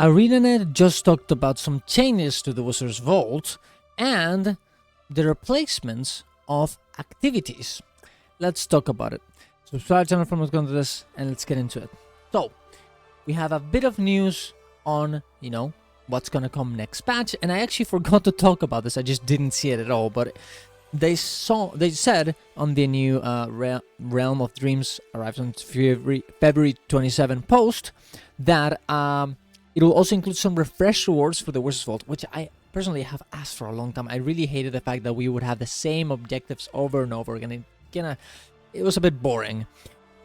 ArenaNet just talked about some changes to the Wizard's Vault and the replacements of activities. Let's talk about it. Subscribe to the channel for more content to this, and let's get into it. So, we have a bit of news on, what's gonna come next patch, and I actually forgot to talk about this. I just didn't see it at all, but they said on the new Realm of Dreams arrives on February 27 post that it will also include some refresh rewards for the Wizard's Vault, which I personally have asked for a long time. I really hated the fact that we would have the same objectives over and over again. It was a bit boring.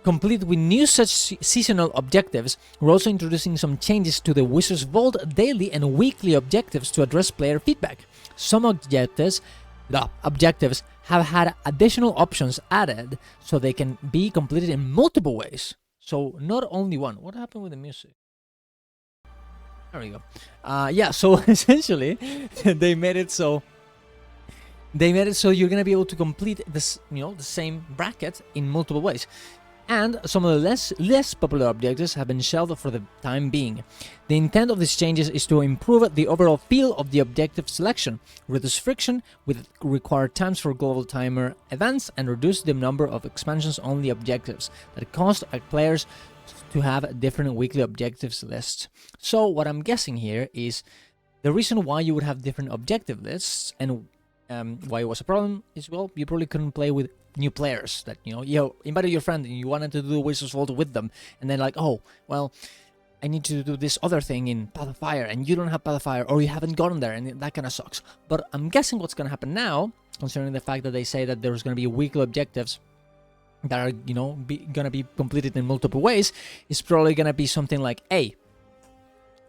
Complete with new such seasonal objectives, we're also introducing some changes to the Wizard's Vault daily and weekly objectives to address player feedback. Some objectives have had additional options added so they can be completed in multiple ways. So not only one. What happened with the music? There we go. So essentially they made it so you're gonna be able to complete this, the same bracket in multiple ways. And some of the less popular objectives have been shelved for the time being. The intent of these changes is to improve the overall feel of the objective selection, reduce friction with required times for global timer events, and reduce the number of expansions-only objectives that cause players to have different weekly objectives lists. So what I'm guessing here is the reason why you would have different objective lists and why it was a problem is, well, you probably couldn't play with new players that, you invited your friend and you wanted to do Wizard's Vault with them, and then like, oh, well, I need to do this other thing in Path of Fire, and you don't have Path of Fire, or you haven't gotten there, and that kind of sucks. But I'm guessing what's going to happen now, considering the fact that they say that there's going to be weekly objectives that are, going to be completed in multiple ways, is probably going to be something like, hey,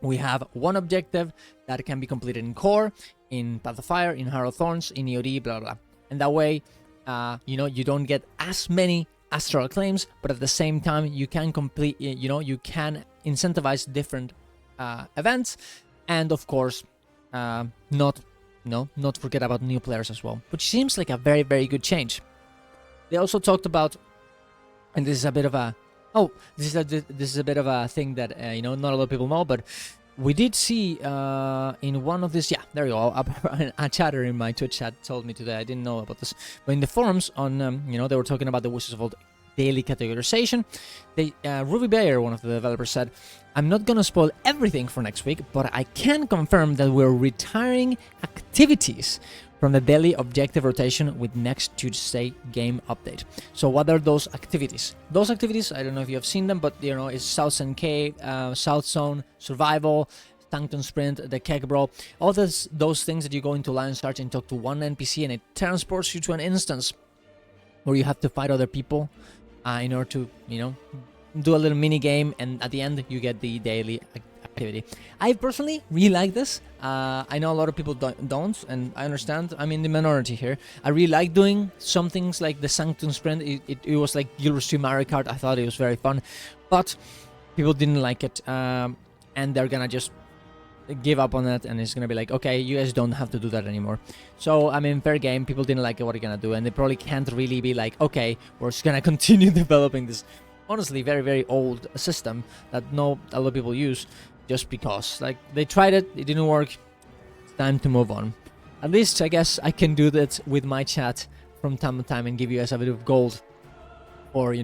we have one objective that can be completed in Core, in Path of Fire, in Heart of Thorns, in EOD, blah, blah, blah. And that way, you don't get as many astral claims, but at the same time, you can complete, you can incentivize different events, and of course, not forget about new players as well, which seems like a very, very good change. They also talked about, and this is a bit of a, this is a bit of a thing that not a lot of people know, but we did see in one of these, there we go, a chatter in my Twitch chat told me today, I didn't know about this, but in the forums on, they were talking about the Wizards Vault daily categorization. Ruby Bayer, one of the developers, said, I'm not gonna spoil everything for next week, but I can confirm that we're retiring activities from the daily objective rotation with next Tuesday game update. So what are those activities? Those activities, I don't know if you have seen them, but it's South Zone Cave, South Zone, Survival, Sanctum Sprint, the Keg Brawl, all those things that you go into Lion's Arch and talk to one NPC, and it transports you to an instance where you have to fight other people in order to, do a little mini game, and at the end you get the daily activity. I personally really like this. I know a lot of people don't, and I understand. I'm in the minority here. I really like doing some things like the Sanctum Sprint. It was like Guild Stream Mario Kart. I thought it was very fun, but people didn't like it, and they're gonna just give up on it, and it's gonna be like, okay, you guys don't have to do that anymore. So I mean, fair game. People didn't like it. What are you gonna do? And they probably can't really be like, okay, we're just gonna continue developing this honestly very, very old system that a lot of people use just because, like, they tried it didn't work. It's time to move on. At least I guess I can do that with my chat from time to time and give you guys a bit of gold, or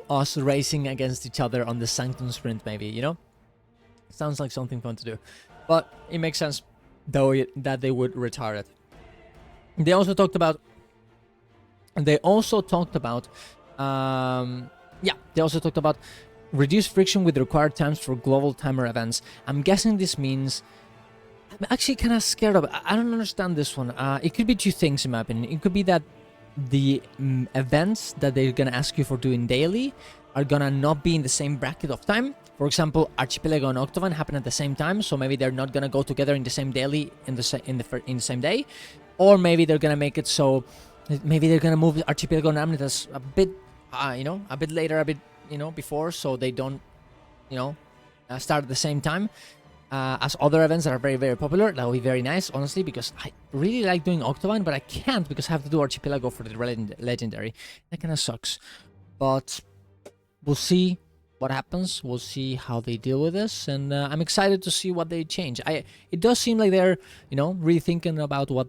us racing against each other on the Sanctum Sprint, maybe. Sounds like something fun to do. But it makes sense, though, that they would retire it. They also talked about reduce friction with required times for global timer events. I'm guessing this means, I'm actually kind of scared of it. I don't understand this one. It could be two things in my opinion. It could be that the events that they're gonna ask you for doing daily are gonna not be in the same bracket of time. For example, Archipelago and Octovan happen at the same time, so maybe they're not gonna go together in the same daily in the same day, or maybe they're gonna make it so maybe they're gonna move Archipelago and Amnitas a bit, a bit later, a bit, before, so they don't, start at the same time as other events that are very, very popular. That would be very nice, honestly, because I really like doing Octovan, but I can't because I have to do Archipelago for the legendary. That kind of sucks, but we'll see what happens. We'll see how they deal with this, and I'm excited to see what they change. It does seem like they're, really thinking about what,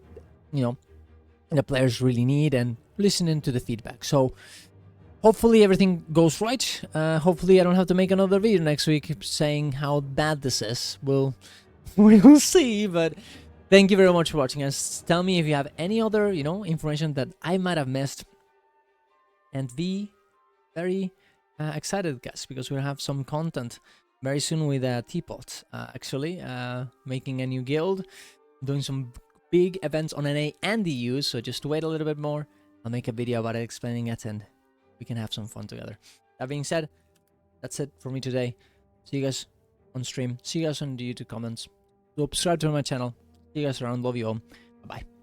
the players really need and listening to the feedback. So hopefully everything goes right. Hopefully I don't have to make another video next week saying how bad this is. We'll see, but thank you very much for watching, us. Tell me if you have any other, information that I might have missed, and be very excited, guys, because we'll have some content very soon with Teapot, actually, making a new guild, doing some big events on NA and EU, so just wait a little bit more. I'll make a video about it, explaining it, and we can have some fun together. That being said, that's it for me today. See you guys on stream. See you guys on the YouTube comments. Subscribe to my channel. See you guys around. Love you all. Bye-bye.